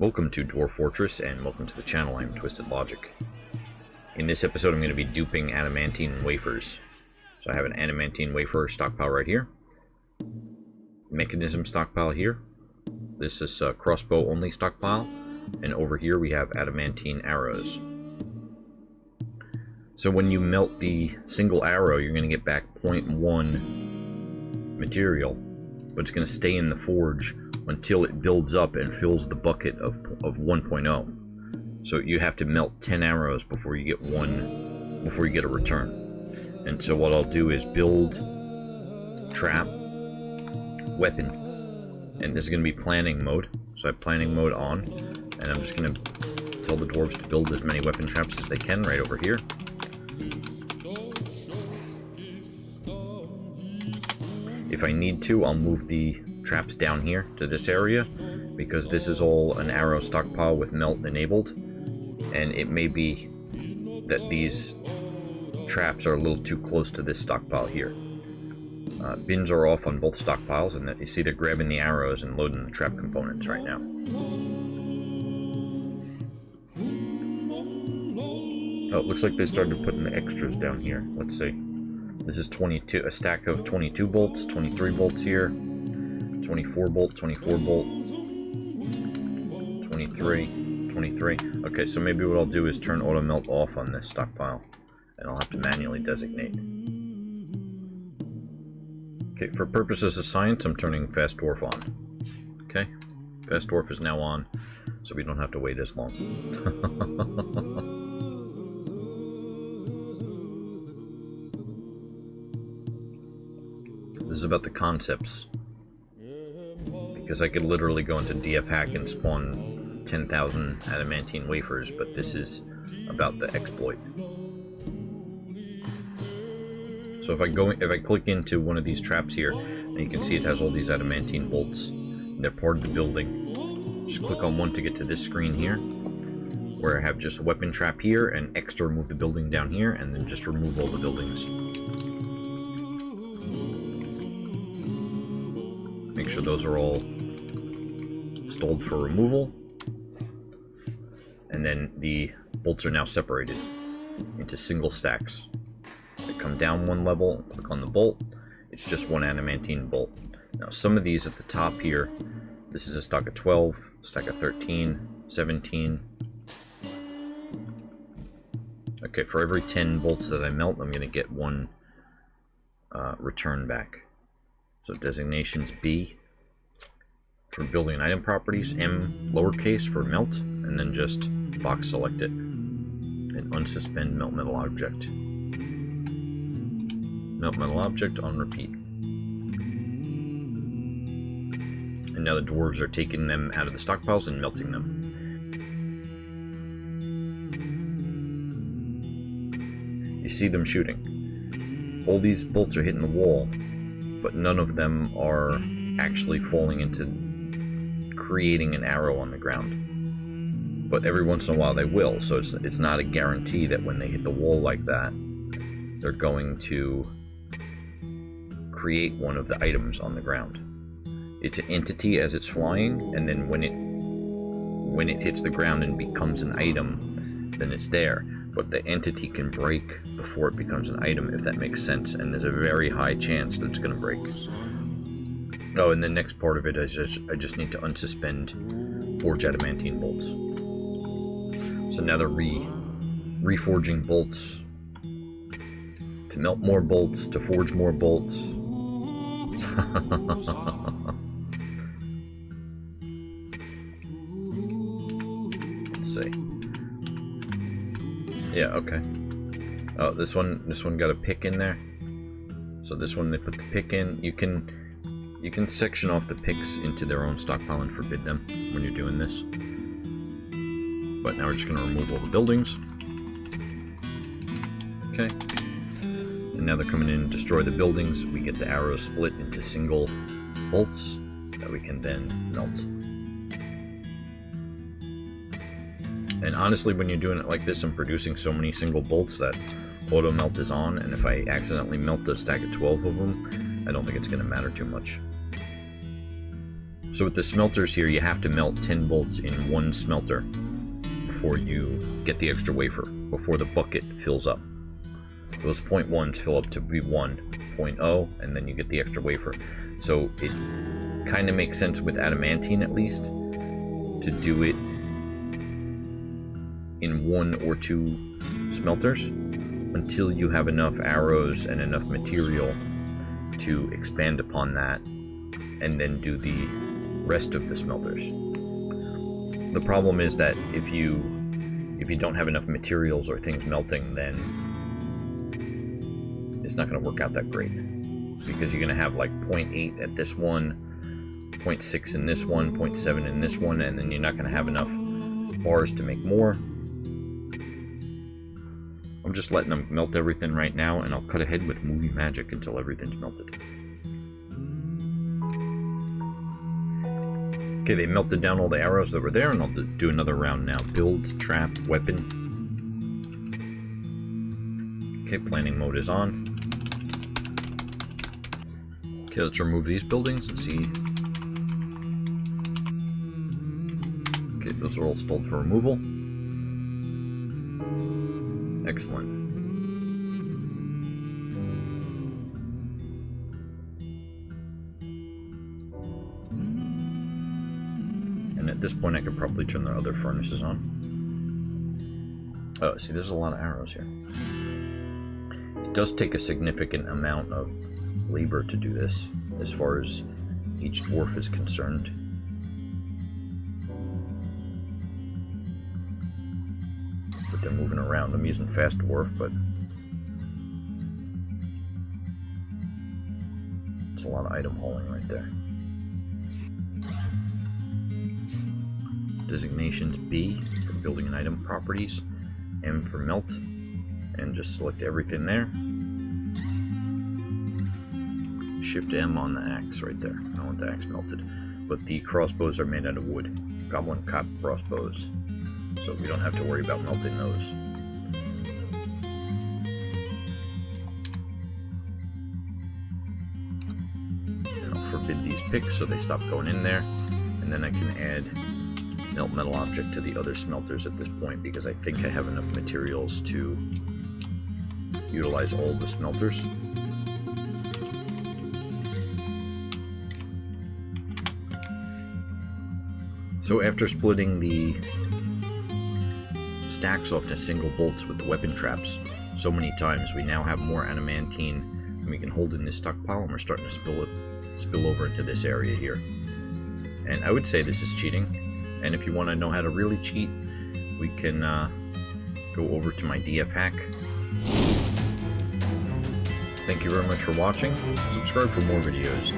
Welcome to Dwarf Fortress, and welcome to the channel. I'm Twisted Logic. In this episode, I'm going to be duping adamantine wafers. So I have an adamantine wafer stockpile right here. Mechanism stockpile here. This is a crossbow only stockpile. And over here we have adamantine arrows. So when you melt the single arrow, you're going to get back 0.1 material. But it's going to stay in the forge until it builds up and fills the bucket of 1.0. So you have to melt 10 arrows before you get a return. And so what I'll do is build trap, weapon, and this is going to be planning mode. So I have planning mode on, and I'm just going to tell the dwarves to build as many weapon traps as they can right over here. If I need to, I'll move the traps down here to this area, because this is all an arrow stockpile with melt enabled, and it may be that these traps are a little too close to this stockpile here. Bins are off on both stockpiles, and that you see they're grabbing the arrows and loading the trap components right now. Oh, it looks like they started putting the extras down here. Let's see. This is 22, a stack of 22 bolts, 23 bolts here, 24 bolt, 24 bolt, 23, 23. Okay, so maybe what I'll do is turn automelt off on this stockpile, and I'll have to manually designate. Okay, for purposes of science, I'm turning fast dwarf on. Okay, fast dwarf is now on, so we don't have to wait as long. This is about the concepts, because I could literally go into DFhack and spawn 10,000 adamantine wafers, but this is about the exploit. So if I click into one of these traps here, and you can see it has all these adamantine bolts, and they're part of the building. Just click on one to get to this screen here, where I have just a weapon trap here, and X to remove the building down here, and then just remove all the buildings. Make sure those are all stalled for removal. And then the bolts are now separated into single stacks. They come down one level, click on the bolt. It's just one adamantine bolt. Now some of these at the top here, this is a stack of 12, stack of 13, 17. Okay, for every 10 bolts that I melt, I'm going to get one return back. So designations B for building item properties, M lowercase for melt, and then just box select it and unsuspend melt metal object. Melt metal object on repeat. And now the dwarves are taking them out of the stockpiles and melting them. You see them shooting. All these bolts are hitting the wall, but none of them are actually falling into creating an arrow on the ground. But every once in a while they will, so it's not a guarantee that when they hit the wall like that, they're going to create one of the items on the ground. It's an entity as it's flying, and then when it hits the ground and becomes an item, then it's there. But the entity can break before it becomes an item, if that makes sense, and there's a very high chance that it's going to break. Oh, and the next part of it is I just need to unsuspend forge adamantine bolts. So now they're reforging bolts to melt more bolts, to forge more bolts. Let's see. Yeah, okay. Oh, this one got a pick in there. So this one they put the pick in. You can section off the picks into their own stockpile and forbid them when you're doing this. But now we're just going to remove all the buildings. Okay. And now they're coming in and destroy the buildings. We get the arrows split into single bolts that we can then melt. And honestly, when you're doing it like this, I'm producing so many single bolts that auto melt is on, and if I accidentally melt a stack of 12 of them, I don't think it's going to matter too much. So with the smelters here, you have to melt 10 bolts in one smelter before you get the extra wafer, before the bucket fills up. Those 0.1s fill up to be 1.0, and then you get the extra wafer. So it kind of makes sense with adamantine, at least, to do it in 1 or 2 smelters until you have enough arrows and enough material to expand upon that, and then do the rest of the smelters. The problem is that if you don't have enough materials or things melting, then it's not going to work out that great, because you're going to have like 0.8 at this one, 0.6 in this one, 0.7 in this one, and then you're not going to have enough bars to make more. I'm just letting them melt everything right now, and I'll cut ahead with movie magic until everything's melted. Okay, they melted down all the arrows that were there, and I'll do another round now. Build, trap, weapon. Okay, planning mode is on. Okay, let's remove these buildings and see. Okay, those are all stalled for removal. Excellent. And at this point I could probably turn the other furnaces on. Oh, see, there's a lot of arrows here. It does take a significant amount of labor to do this, as far as each dwarf is concerned. But they're moving around. I'm using fast dwarf, but it's a lot of item hauling right there. Designations B for building an item, properties, M for melt, and just select everything there. Shift M on the axe right there. I want the axe melted. But the crossbows are made out of wood. Goblin cop crossbows. So we don't have to worry about melting those. And I'll forbid these picks so they stop going in there. And then I can add melt metal object to the other smelters at this point, because I think I have enough materials to utilize all the smelters. So after splitting the stacks off to single bolts with the weapon traps so many times, we now have more adamantine, and we can hold in this stockpile, and we're starting to spill over into this area here. And I would say this is cheating, and if you want to know how to really cheat, we can go over to my DFhack. Thank you very much for watching. Subscribe for more videos.